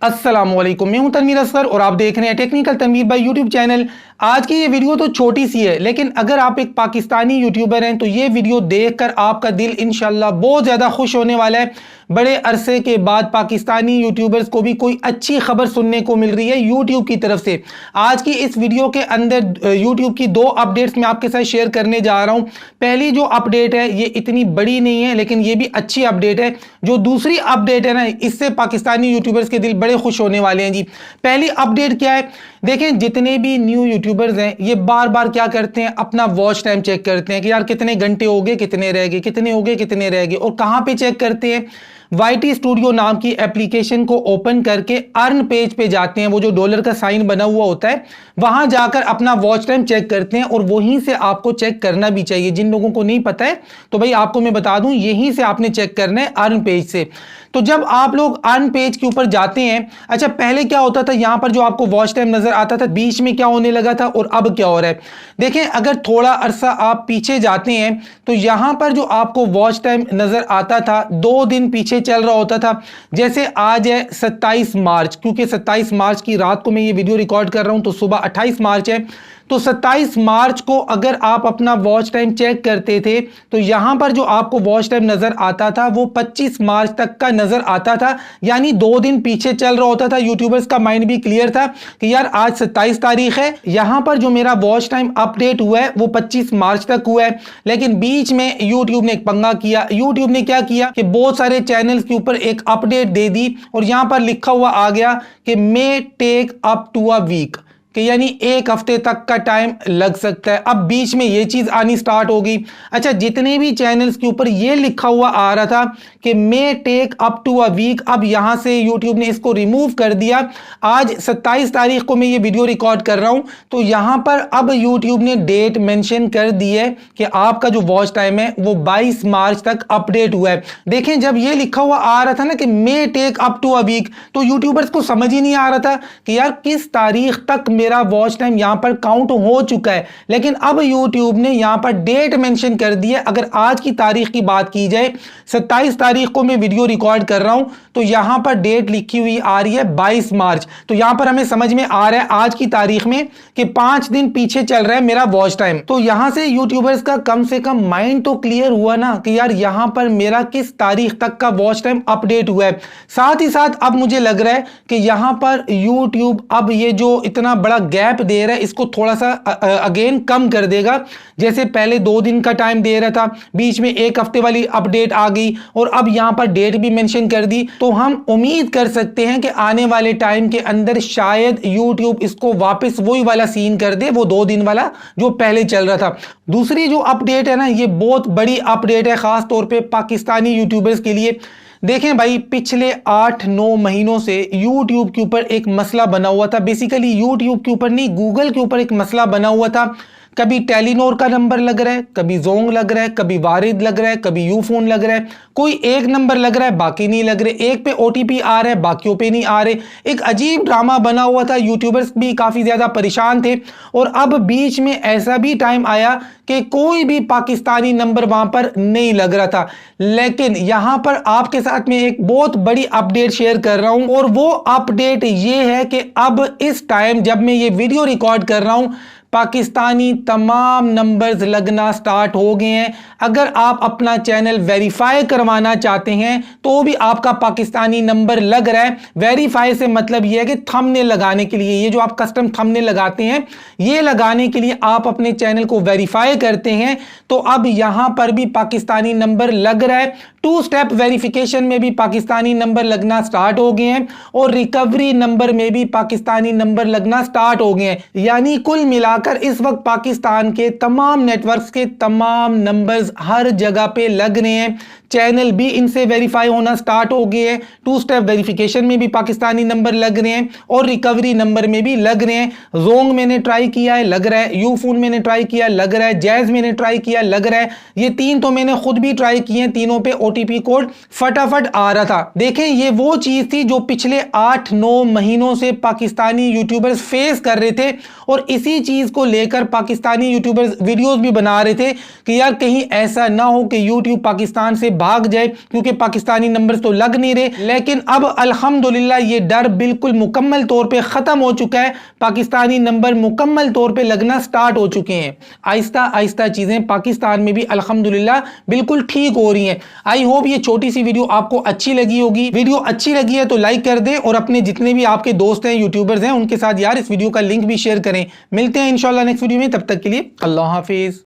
अस्सलामुअलैकुम, मैं हूं तनवीर असगर और आप देख रहे हैं technical Tanveer by YouTube channel. आज की ये वीडियो तो छोटी सी है, लेकिन अगर आप एक पाकिस्तानी यूट्यूबर हैं तो ये वीडियो देखकर आपका दिल इंशाल्लाह बहुत ज़्यादा खुश होने वाला है। बड़े अरसे के बाद पाकिस्तानी यूट्यूबर्स को भी कोई अच्छी खबर सुनने को मिल रही है यूट्यूब की तरफ से। आज की इस वीडियो के अंदर यूट्यूब की दो अपडेट्स मैं आपके साथ शेयर करने जा रहा हूं। पहली जो अपडेट है ये इतनी बड़ी नहीं है, लेकिन ये भी अच्छी अपडेट है। जो दूसरी अपडेट है ना, इससे पाकिस्तानी यूट्यूबर्स के दिल बड़े खुश होने वाले हैं जी। पहली अपडेट क्या है, देखें जितने भी न्यू यूट्यूबर्स हैं ये बार बार क्या करते हैं, अपना वॉच टाइम चेक करते हैं कि यार कितने घंटे हो गए, कितने रह गए, कितने हो गए, कितने रह गए। और कहां पे चेक करते हैं, वाईटी स्टूडियो नाम की एप्लीकेशन को ओपन करके अर्न पेज पे जाते हैं, वो जो डॉलर का साइन बना हुआ होता है वहां जाकर अपना वॉच टाइम चेक करते हैं। और वहीं से आपको चेक करना भी चाहिए। जिन लोगों को नहीं पता है तो भाई आपको मैं बता दूं, यहीं से आपने चेक करना है, अर्न पेज से। तो जब आप लोग अर्न पेज के ऊपर जाते हैं, अच्छा पहले क्या होता था, यहां पर जो आपको वॉच टाइम नजर आता था, बीच में क्या होने लगा था और अब क्या हो रहा है। देखें अगर थोड़ा अरसा आप पीछे जाते हैं तो यहां पर जो आपको वॉच टाइम नजर आता था 2 दिन पीछे चल रहा होता था। जैसे आज है 27 मार्च, क्योंकि 27 मार्च की रात को मैं ये वीडियो रिकॉर्ड कर रहा हूं तो सुबह 28 मार्च है। तो 27 मार्च को अगर आप अपना वॉच टाइम चेक करते थे तो यहां पर जो आपको वॉच टाइम नजर आता था वो 25 मार्च तक का नजर आता था, यानी 2 दिन पीछे चल रहा होता था। यूट्यूबर्स का माइंड भी क्लियर था कि यार आज 27 तारीख है, यहां पर जो मेरा वॉच टाइम अपडेट हुआ है वो 25 मार्च तक हुआ है। लेकिन बीच में यूट्यूब ने एक पंगा किया। यूट्यूब ने क्या किया कि बहुत सारे चैनल्स के ऊपर एक अपडेट दे दी और यहां पर लिखा हुआ आ गया कि may take up to a week, कि यानी 1 हफ्ते तक का टाइम लग सकता है। अब बीच में ये चीज आनी स्टार्ट होगी। अच्छा जितने भी चैनल्स के ऊपर ये लिखा हुआ आ रहा था कि may take up to a week, अब यहां से यूट्यूब ने इसको रिमूव कर दिया। आज 27 तारीख को मैं ये वीडियो रिकॉर्ड कर रहा हूं तो यहां पर अब यूट्यूब ने डेट मेंशन कर दी है कि आपका जो वॉच टाइम है वो 22 मार्च तक अपडेट हुआ है। देखें जब ये लिखा हुआ आ रहा था ना कि may take up to a week, तो यूट्यूबर्स को समझ ही नहीं आ रहा था कि यार किस तारीख तक मेरा वॉच टाइम यहां पर काउंट हो चुका है। लेकिन अब YouTube ने यहां पर डेट मेंशन कर दी है। अगर आज की तारीख की बात की जाए, 27 तारीख को मैं वीडियो रिकॉर्ड कर रहा हूं तो यहां पर डेट लिखी हुई आ रही है 22 मार्च। तो यहां पर हमें समझ में आ रहा है आज की तारीख में कि 5 दिन पीछे चल रहा है मेरा वॉच टाइम। तो यहां से यूट्यूबर्स का कम से कम माइंड तो क्लियर हुआ ना कि यार यहां पर मेरा किस तारीख तक का वॉच टाइम अपडेट हुआ है। साथ ही साथ अब मुझे लग रहा है कि यहां पर YouTube अब ये जो इतना बड़ा गैप दे रहा है इसको थोड़ा सा अगेन कम कर देगा। जैसे पहले 2 दिन का टाइम दे रहा था, बीच में 1 हफ्ते वाली अपडेट आ गई और अब यहां पर डेट भी मेंशन कर दी। तो हम उम्मीद कर सकते हैं कि आने वाले टाइम के अंदर शायद YouTube इसको वापस वही वाला सीन कर दे, वो 2 दिन वाला जो पहले चल रहा था। दूसरी जो अपडेट है ना, ये बहुत बड़ी अपडेट है खास तौर पे पाकिस्तानी यूट्यूबर्स के लिए। देखें भाई पिछले 8-9 महीनों से YouTube के ऊपर एक मसला बना हुआ था। बेसिकली YouTube के ऊपर नहीं, गूगल के ऊपर एक मसला बना हुआ था। कभी टेलीनॉर का नंबर लग रहा है, कभी जोंग लग रहा है, कभी वारिद लग रहा है, कभी यूफोन लग रहा है। कोई एक नंबर लग रहा है बाकी नहीं लग रहे, एक पे OTP आ रहा है बाकियों पे नहीं आ रहे। एक अजीब ड्रामा बना हुआ था, यूट्यूबर्स भी काफी ज्यादा परेशान थे। और अब बीच में ऐसा भी टाइम आया कि कोई भी पाकिस्तानी नंबर वहां पर नहीं लग रहा था। लेकिन यहां पर आपके साथ में एक बहुत बड़ी अपडेट शेयर कर रहा हूं और वो अपडेट ये है कि अब इस टाइम जब मैं ये वीडियो रिकॉर्ड कर रहा हूं पाकिस्तानी तमाम नंबर्स लगना स्टार्ट हो गए हैं। अगर आप अपना चैनल वेरीफाई करवाना चाहते हैं तो भी आपका पाकिस्तानी नंबर लग रहा है। वेरीफाई से मतलब यह है कि थंबनेल लगाने के लिए, ये जो आप कस्टम थंबनेल लगाते हैं ये लगाने के लिए आप अपने चैनल को वेरीफाई करते हैं तो अब यहां पर भी पाकिस्तानी नंबर लग रहा है। 2 स्टेप वेरिफिकेशन में भी पाकिस्तानी नंबर लगना स्टार्ट हो गए हैं और रिकवरी नंबर में भी पाकिस्तानी नंबर लगना स्टार्ट हो गए हैं। यानी कुल मिलाकर इस वक्त पाकिस्तान के तमाम नेटवर्क्स के तमाम नंबर्स हर जगह पे लग रहे हैं। चैनल भी इनसे वेरीफाई होना स्टार्ट हो गए हैं। 2 स्टेप वेरिफिकेशन में भी पाकिस्तानी नंबर लग रहे हैं और रिकवरी नंबर में भी लग रहे हैं। जोंग मैंने ट्राई किया है, लग रहा है। यूफोन मैंने ट्राई किया, लग रहा है। जैज मैंने ट्राई किया, लग रहा है। ये 3 तो मैंने खुद भी ट्राई किए हैं, तीनों पे OTP कोड फटाफट आ रहा था। देखें, ये वो चीज थी जो पिछले 8-9 महीनों से पाकिस्तानी यूट्यूबर्स फेस कर रहे थे और इसी चीज को लेकर पाकिस्तानी यूट्यूबर्स वीडियोस भी बना रहे थे कि यार कहीं ऐसा ना हो कि यूट्यूब पाकिस्तान से भाग जाए, क्योंकि पाकिस्तानी नंबर्स तो लग नहीं रहे। लेकिन अब अल्हम्दुलिल्लाह ये डर बिल्कुल मुकम्मल तौर पे खत्म हो चुका है, पाकिस्तानी नंबर मुकम्मल तौर पे लगना स्टार्ट हो चुके हैं। आहिस्ता आहिस्ता चीजें पाकिस्तान में भी अल्हम्दुलिल्लाह बिल्कुल ठीक हो रही हैं। आई होप ये छोटी सी वीडियो आपको अच्छी लगी होगी। वीडियो अच्छी लगी है तो लाइक कर दें और अपने जितने भी आपके दोस्त हैं यूट्यूबर्स हैं उनके साथ यार इस वीडियो का लिंक भी शेयर करें। मिलते हैं इंशाल्लाह नेक्स्ट वीडियो में, तब तक के लिए अल्लाह हाफिज।